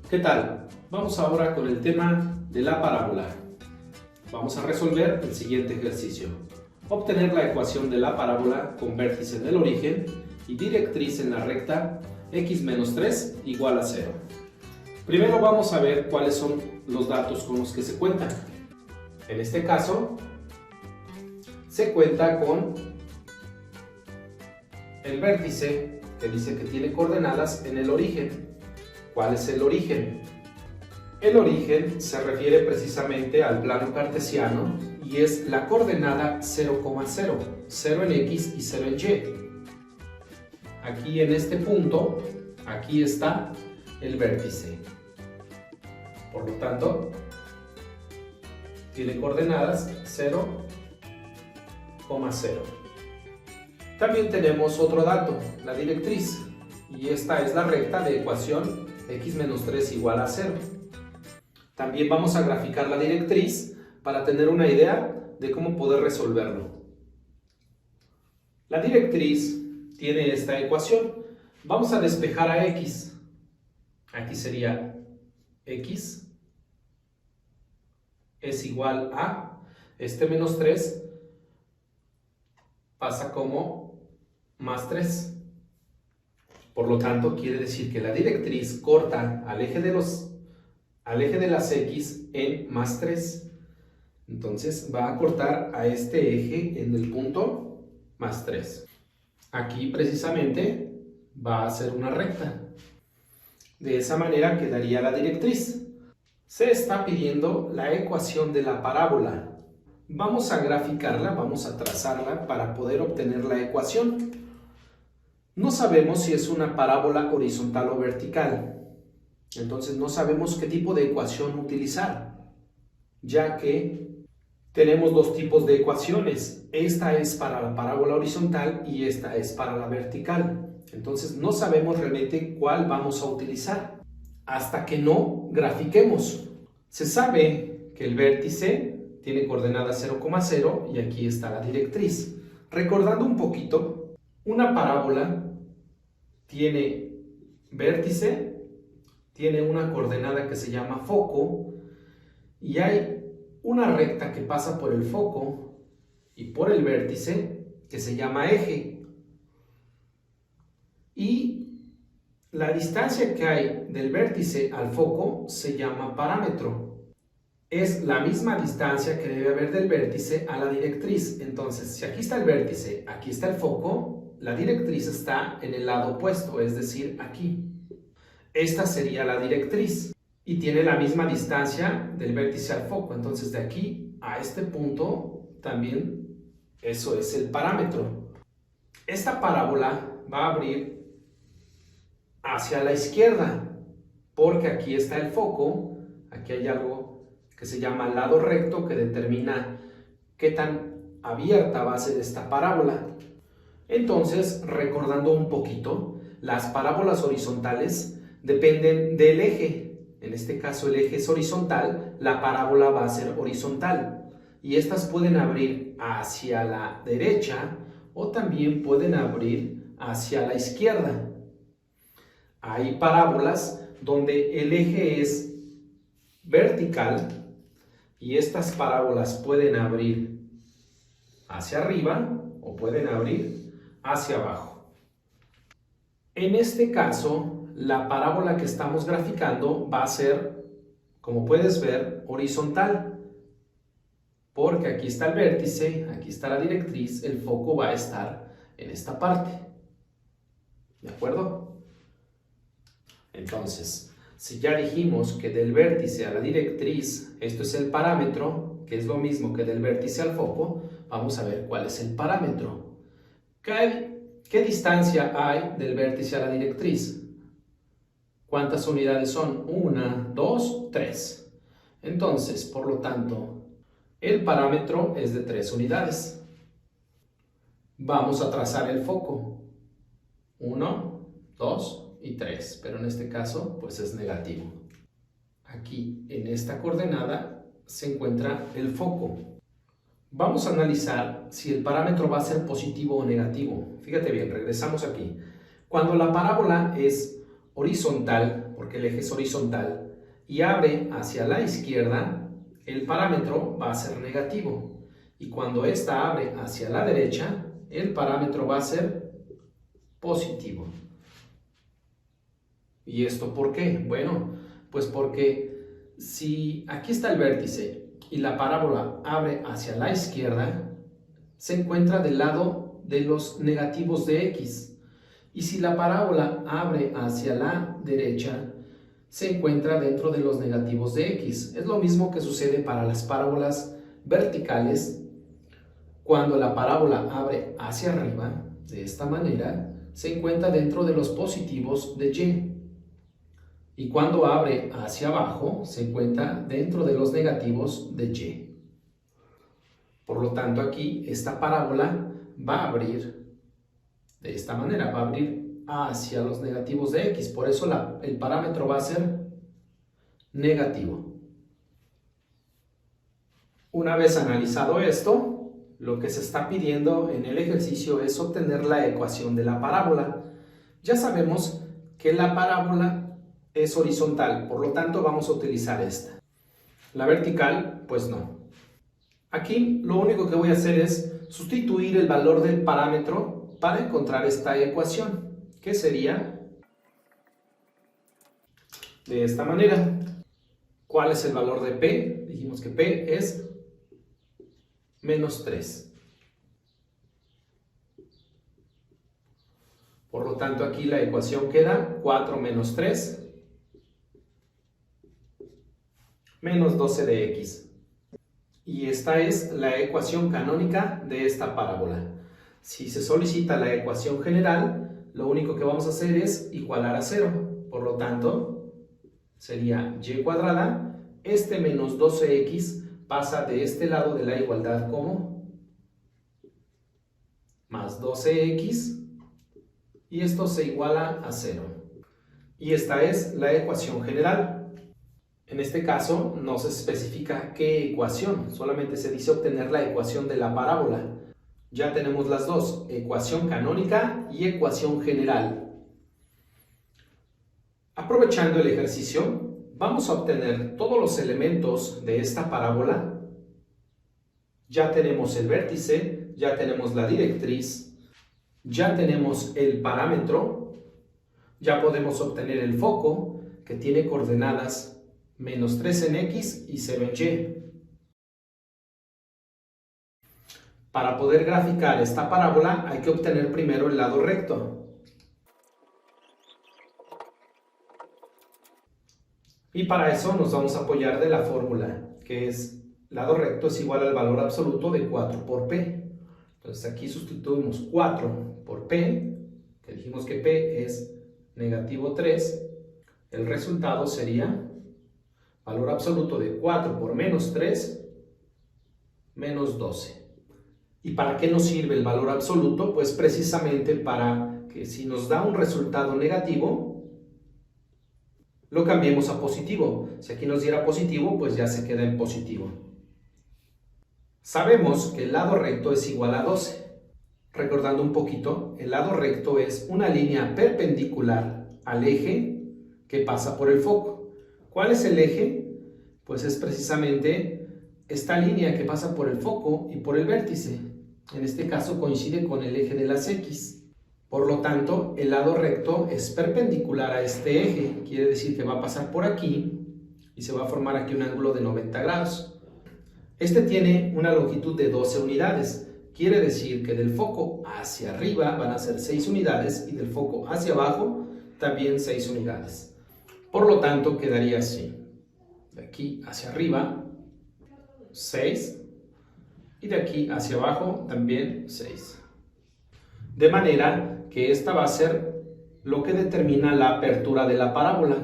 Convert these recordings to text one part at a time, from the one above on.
¿Qué tal? Vamos ahora con el tema de la parábola. Vamos a resolver el siguiente ejercicio. Obtener la ecuación de la parábola con vértice en el origen y directriz en la recta x menos 3 igual a 0. Primero vamos a ver cuáles son los datos con los que se cuentan. En este caso, se cuenta con el vértice que dice que tiene coordenadas en el origen. ¿Cuál es el origen? El origen se refiere precisamente al plano cartesiano y es la coordenada 0,0, 0 en x y 0 en y. Aquí en este punto, aquí está el vértice. Por lo tanto, tiene coordenadas 0,0. También tenemos otro dato, la directriz, y esta es la recta de ecuación x menos 3 igual a 0. También vamos a graficar la directriz para tener una idea de cómo poder resolverlo. La directriz tiene esta ecuación. Vamos a despejar a x. Aquí sería x es igual a, este menos 3 pasa como más 3. Por lo tanto, quiere decir que la directriz corta al eje de las x en más 3. Entonces va a cortar a este eje en el punto más 3. Aquí precisamente va a ser una recta. De esa manera quedaría la directriz. Se está pidiendo la ecuación de la parábola. Vamos a graficarla, vamos a trazarla para poder obtener la ecuación. No sabemos si es una parábola horizontal o vertical. Entonces no sabemos qué tipo de ecuación utilizar, ya que tenemos dos tipos de ecuaciones. Esta es para la parábola horizontal y esta es para la vertical. Entonces no sabemos realmente cuál vamos a utilizar hasta que no grafiquemos. Se sabe que el vértice tiene coordenada 0,0 y aquí está la directriz. Recordando un poquito, una parábola tiene vértice, tiene una coordenada que se llama foco y hay una recta que pasa por el foco y por el vértice que se llama eje. Y la distancia que hay del vértice al foco se llama parámetro. Es la misma distancia que debe haber del vértice a la directriz. Entonces, si aquí está el vértice, aquí está el foco, la directriz está en el lado opuesto, es decir, aquí. Esta sería la directriz y tiene la misma distancia del vértice al foco. Entonces, de aquí a este punto también eso es el parámetro. Esta parábola va a abrir hacia la izquierda porque aquí está el foco, aquí hay algo que se llama lado recto que determina qué tan abierta va a ser esta parábola. Entonces, recordando un poquito, las parábolas horizontales dependen del eje. En este caso el eje es horizontal, la parábola va a ser horizontal. Y estas pueden abrir hacia la derecha o también pueden abrir hacia la izquierda. Hay parábolas donde el eje es vertical y estas parábolas pueden abrir hacia arriba o pueden abrir hacia abajo. En este caso, la parábola que estamos graficando va a ser, como puedes ver, horizontal. Porque aquí está el vértice, aquí está la directriz, el foco va a estar en esta parte. ¿De acuerdo? Entonces, si ya dijimos que del vértice a la directriz, esto es el parámetro, que es lo mismo que del vértice al foco, vamos a ver cuál es el parámetro. ¿Qué distancia hay del vértice a la directriz? ¿Cuántas unidades son? 1, 2, 3. Entonces, por lo tanto, el parámetro es de 3 unidades. Vamos a trazar el foco. 1, 2 y 3, pero en este caso pues es negativo. Aquí en esta coordenada se encuentra el foco. Vamos a analizar si el parámetro va a ser positivo o negativo. Fíjate bien, regresamos aquí. Cuando la parábola es horizontal, porque el eje es horizontal, y abre hacia la izquierda, el parámetro va a ser negativo. Y cuando esta abre hacia la derecha, el parámetro va a ser positivo. ¿Y esto por qué? Bueno, pues porque si aquí está el vértice y la parábola abre hacia la izquierda, se encuentra del lado de los negativos de x. Y si la parábola abre hacia la derecha, se encuentra dentro de los negativos de x. Es lo mismo que sucede para las parábolas verticales. Cuando la parábola abre hacia arriba, de esta manera, se encuentra dentro de los positivos de y. Y cuando abre hacia abajo, se encuentra dentro de los negativos de y. Por lo tanto, aquí esta parábola va a abrir de esta manera, va a abrir hacia los negativos de x. Por eso el parámetro va a ser negativo. Una vez analizado esto, lo que se está pidiendo en el ejercicio es obtener la ecuación de la parábola. Ya sabemos que la parábola es horizontal, por lo tanto vamos a utilizar esta. La vertical, pues no. Aquí lo único que voy a hacer es sustituir el valor del parámetro para encontrar esta ecuación, que sería de esta manera. ¿Cuál es el valor de P? Dijimos que P es menos 3. Por lo tanto, aquí la ecuación queda 4 menos 3 menos 12 de x. Y esta es la ecuación canónica de esta parábola. Si se solicita la ecuación general, lo único que vamos a hacer es igualar a 0. Por lo tanto, sería y cuadrada. Este menos 12x pasa de este lado de la igualdad como más 12x. Y esto se iguala a 0. Y esta es la ecuación general. En este caso no se especifica qué ecuación, solamente se dice obtener la ecuación de la parábola. Ya tenemos las dos, ecuación canónica y ecuación general. Aprovechando el ejercicio, vamos a obtener todos los elementos de esta parábola. Ya tenemos el vértice, ya tenemos la directriz, ya tenemos el parámetro, ya podemos obtener el foco, que tiene coordenadas menos 3 en x y 0 en y. Para poder graficar esta parábola hay que obtener primero el lado recto. Y para eso nos vamos a apoyar de la fórmula, que es lado recto es igual al valor absoluto de 4 por p. Entonces aquí sustituimos 4 por p, que dijimos que p es negativo 3. El resultado sería valor absoluto de 4 por menos 3, menos 12. ¿Y para qué nos sirve el valor absoluto? Pues precisamente para que si nos da un resultado negativo, lo cambiemos a positivo. Si aquí nos diera positivo, pues ya se queda en positivo. Sabemos que el lado recto es igual a 12. Recordando un poquito, el lado recto es una línea perpendicular al eje que pasa por el foco. ¿Cuál es el eje? Pues es precisamente esta línea que pasa por el foco y por el vértice. En este caso coincide con el eje de las x. Por lo tanto, el lado recto es perpendicular a este eje. Quiere decir que va a pasar por aquí y se va a formar aquí un ángulo de 90 grados. Este tiene una longitud de 12 unidades. Quiere decir que del foco hacia arriba van a ser 6 unidades y del foco hacia abajo también 6 unidades. Por lo tanto, quedaría así. De aquí hacia arriba, 6. Y de aquí hacia abajo, también 6. De manera que esta va a ser lo que determina la apertura de la parábola.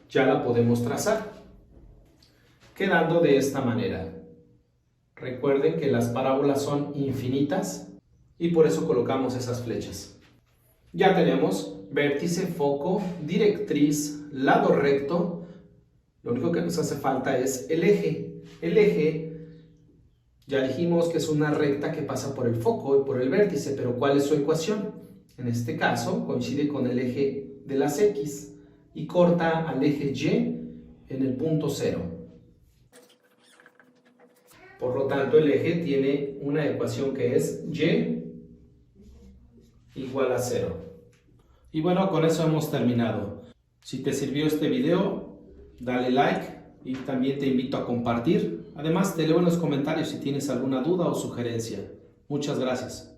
Ya la podemos trazar, quedando de esta manera. Recuerden que las parábolas son infinitas y por eso colocamos esas flechas. Ya tenemos vértice, foco, directriz, lado recto. Lo único que nos hace falta es el eje. El eje, ya dijimos que es una recta que pasa por el foco y por el vértice, pero ¿cuál es su ecuación? En este caso coincide con el eje de las x. y corta al eje Y en el punto 0. Por lo tanto, el eje tiene una ecuación que es Y igual a 0. Y bueno, con eso hemos terminado. Si te sirvió este video, dale like y también te invito a compartir. Además, te leo en los comentarios si tienes alguna duda o sugerencia. Muchas gracias.